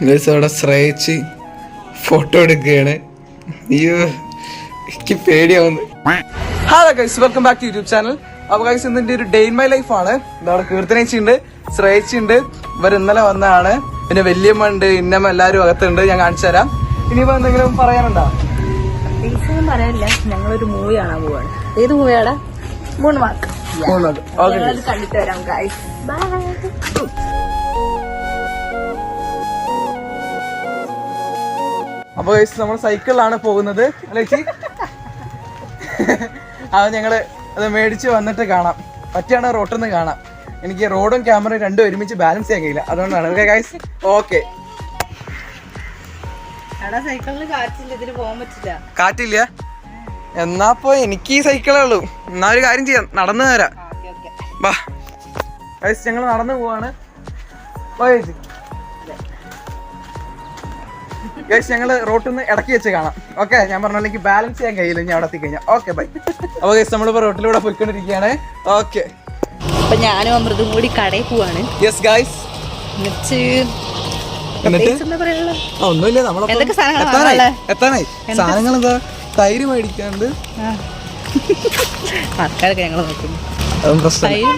അവിടെ ശ്രയിച്ച് ഫോട്ടോ എടുക്കുകയാണ്. അയ്യോ എനിക്ക് പേടിയാവുന്നു. Hello guys, welcome back to YouTube channel. അപ്പൊ ഗൈസ് ഇന്നിന്റെ ഒരു ഡേ ഇൻ മൈ ലൈഫ് ആണ്. ഇതവിടെ കീർത്തനേച്ചിണ്ട്, ശ്രയിച്ചുണ്ട്, ഇവർ ഇന്നലെ വന്നതാണ്. പിന്നെ വല്യമ്മ ഉണ്ട്, ഇന്നമ്മ എല്ലാരും അകത്തുണ്ട്. ഞാൻ കാണിച്ചു തരാം. ഇനിയിപ്പോ എന്തെങ്കിലും പറയാനുണ്ടോ? പറയാനില്ല, ഞങ്ങളൊരു മൂവി കാണാൻ പോവാണ്. ഏത് മൂവിയാടാ? മൂന്ന് മാർക്ക് കണ്ടിട്ട് വരാം ഗൈസ്. ബൈ. അപ്പൊ ഗൈസ് നമ്മൾ സൈക്കിളിലാണ് പോകുന്നത് അല്ലേ ചേച്ചി? അത് ഞങ്ങള് അത് മേടിച്ച് വന്നിട്ട് കാണാം. പറ്റിയാണ് റോട്ടിൽ നിന്ന് കാണാം. എനിക്ക് റോഡും ക്യാമറയും രണ്ടും ഒരുമിച്ച് ബാലൻസ് ചെയ്യാൻ കഴിയില്ല, അതുകൊണ്ടാണ്. Okay guys, okay. കാറ്റില്ല എന്നാപ്പോ എനിക്ക് ഈ സൈക്കിളേ ഉള്ളൂ. എന്നാ ഒരു കാര്യം ചെയ്യാം, നടന്നു തരാം. ബാ ഗൈസ്, ഞങ്ങൾ നടന്നു പോവാണ്. ഗൈസ് ഞങ്ങള് റോട്ടിൽ നിന്ന് ഇടയ്ക്ക് വെച്ച് കാണാം. ഓക്കെ, ഞാൻ പറഞ്ഞ എനിക്ക് ബാലൻസ് ചെയ്യാൻ കഴിയില്ല ഞാൻ അവിടെ എത്തിക്കഴിഞ്ഞാൽ. Okay bye. അപ്പൊ ഗൈസ് നമ്മളിപ്പോ റോട്ടിലൂടെ പോയിക്കൊണ്ടിരിക്കുകയാണ്. ഓക്കെ, അപ്പൊ ഞാനും അമൃതും കൂടി കടയിൽ പോവാണ്. Yes guys. ഒന്നുമില്ല, എത്താനായി. സാധനങ്ങൾ എന്താ? തൈര് മേടിക്കാണ്ട് ആൾക്കാരൊക്കെ ഞങ്ങൾ നോക്കുന്നു.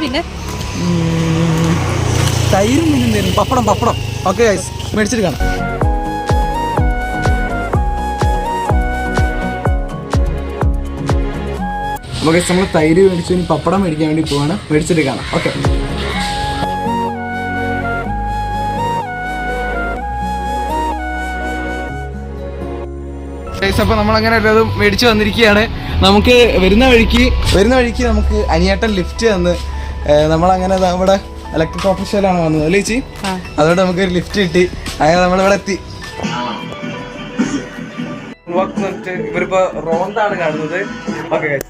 പിന്നെ തൈരും പിന്നെ പപ്പടം. ഓക്കെ ഗൈസ്, മേടിച്ചിട്ട് കാണാം. അപ്പോൾ ഗൈസ് നമ്മൾ തൈര് മേടിച്ചു, ഇനി പപ്പടം മേടിക്കാൻ വേണ്ടി പോവാണ്. മേടിച്ചിട്ട് കാണാം. ഓക്കെ ഗൈസ്, അപ്പോൾ നമ്മളങ്ങനെ എല്ലാതും മേടിച്ച് വന്നിരിക്കുകയാണ്. നമുക്ക് വരുന്ന വഴിക്ക് നമുക്ക് അനിയേട്ടൻ ലിഫ്റ്റ് തന്ന്, നമ്മളങ്ങനെ നമ്മുടെ ഇലക്ട്രിക് ഓഫീസിലാണ് വന്നത് അല്ലേ ചേച്ചി? അതുകൊണ്ട് നമുക്കൊരു ലിഫ്റ്റ് കിട്ടി. അങ്ങനെ നമ്മളിവിടെ എത്തി. ഇവരിപ്പോ റോന്താണ് കാണുന്നത്. ഓക്കെ ഗൈസ്,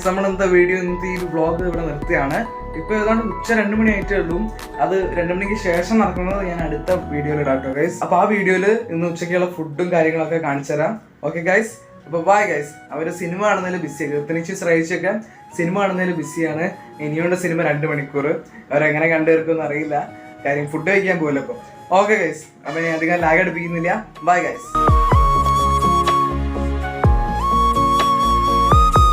നമ്മളെന്താ വീഡിയോ ഇന്നത്തെ ഈ വ്ളോഗ് ഇവിടെ നിർത്തിയാണ്. ഇപ്പൊ ഏതാണ്ട് ഉച്ച 2 മണി ആയിട്ടേ ഉള്ളൂ. അത് 2 മണിക്ക് ശേഷം നടക്കുന്നത് ഞാൻ അടുത്ത വീഡിയോയിൽ ഇടാട്ടോ ഗൈസ്. അപ്പൊ ആ വീഡിയോയില് ഇന്ന് ഉച്ചയ്ക്കുള്ള ഫുഡും കാര്യങ്ങളൊക്കെ കാണിച്ചു തരാം. ഓക്കെ ഗൈസ്, അപ്പൊ ബൈ ഗൈസ്. അവര് സിനിമ കാണുന്നതിൽ ബിസിയാണ്. കീർത്തനിച്ച് ശ്രയിച്ചൊക്കെ സിനിമ കാണുന്നതിൽ ബിസിയാണ്. ഇനിയുണ്ട് സിനിമ 2 മണിക്കൂർ. അവരെങ്ങനെ കണ്ടുതീർക്കുമെന്ന് അറിയില്ല. കാര്യം ഫുഡ് കഴിക്കാൻ പോലപ്പോ. ഓക്കെ ഗൈസ്, അപ്പൊ ഞാൻ അധികം ലാഗ് അടുപ്പിക്കുന്നില്ല. Bye guys.